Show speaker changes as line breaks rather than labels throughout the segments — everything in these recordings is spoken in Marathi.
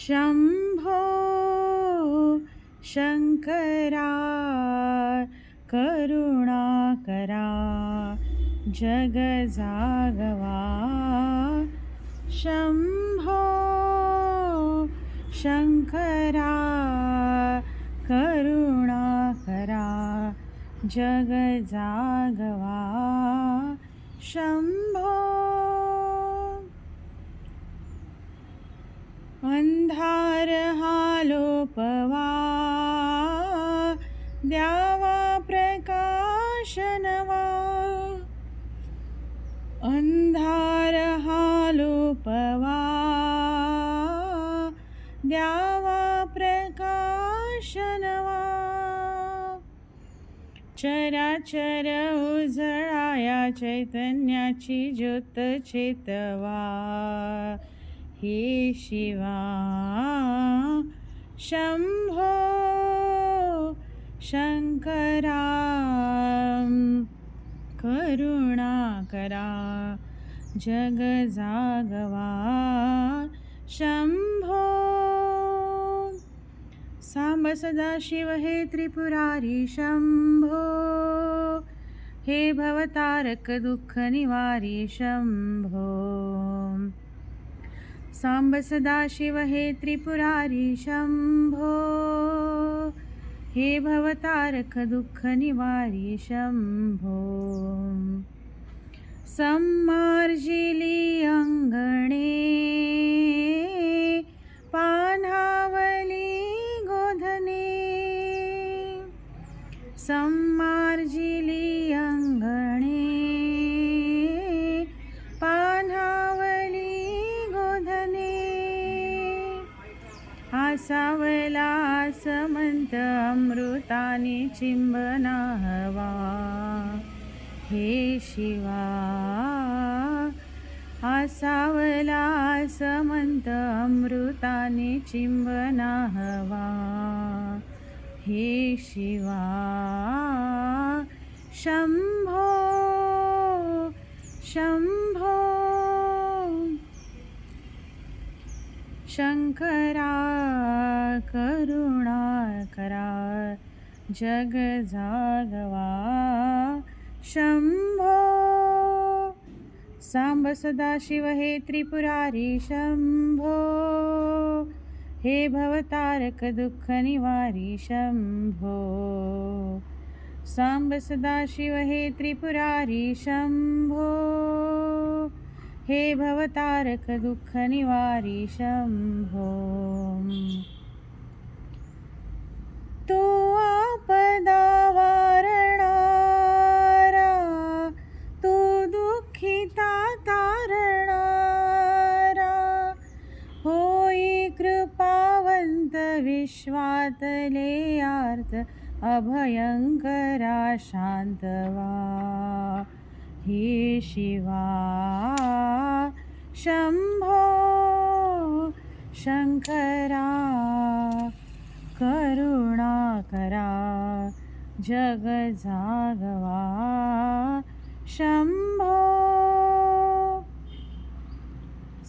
शंभो शंकरा करुणाकरा जग जागवा शंभो शंकरा करुणाकरा जग जागवा शंभो अंधार हालोपवा द्यावा प्रकाश नवा अंधार हालोपवा द्यावा प्रकाश नवा चराचर उजळाया चैतन्याची ज्योत चेतवा हे शिवा शंभो शंकरा करुणाकरा जग जागवा शंभो सांब सदाशिव हे त्रिपुरारी शंभो हे भवतारक दुःख निवारी शंभो सांब सदाशिव हे त्रिपुरारी शंभो हे भवतारक दुःख निवारी शंभो सम्मार्जिली अंगणे पान्हावली गोधने सम्मार्जिली अंगणे पान्हावली गोधने आसावला समंत अमृताने चिंबना हवा हे शिवा आसावला समंत अमृताने चिंबना हवा हे शिवा शंभो शंभो शंकरा करुणाकरा जग जागवा शंभो सांब सदाशिव हे त्रिपुरारी शंभो हे भवतारक दुःख निवारी शंभो सांब सदाशिव हे त्रिपुरारी शंभो हे भवतारक दुःख निवारी शंभो तू आपदा वारणारा तू दुःखिता तारणारा होई कृपावंत विश्वातले आर्त अभयंकरा शांतवा हे शिवा शंभो शंकरा करुणाकरा जग जागवा शंभो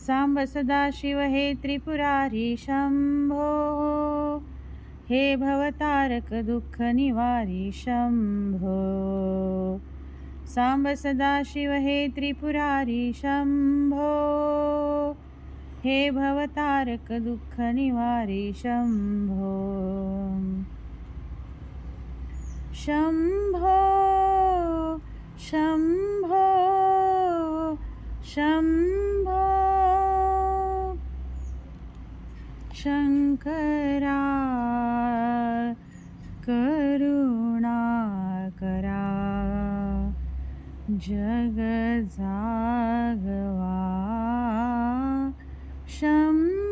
सांब सदाशिव हे त्रिपुरारी शंभो हे भवतारक दुःख निवारी शंभो सांब सदाशिव हे त्रिपुरारी शंभो हे भवतारक दुःख निवारी शंभो शंभो शंभो शंभो शंकरा करुणाकरा जग जागवा शंभो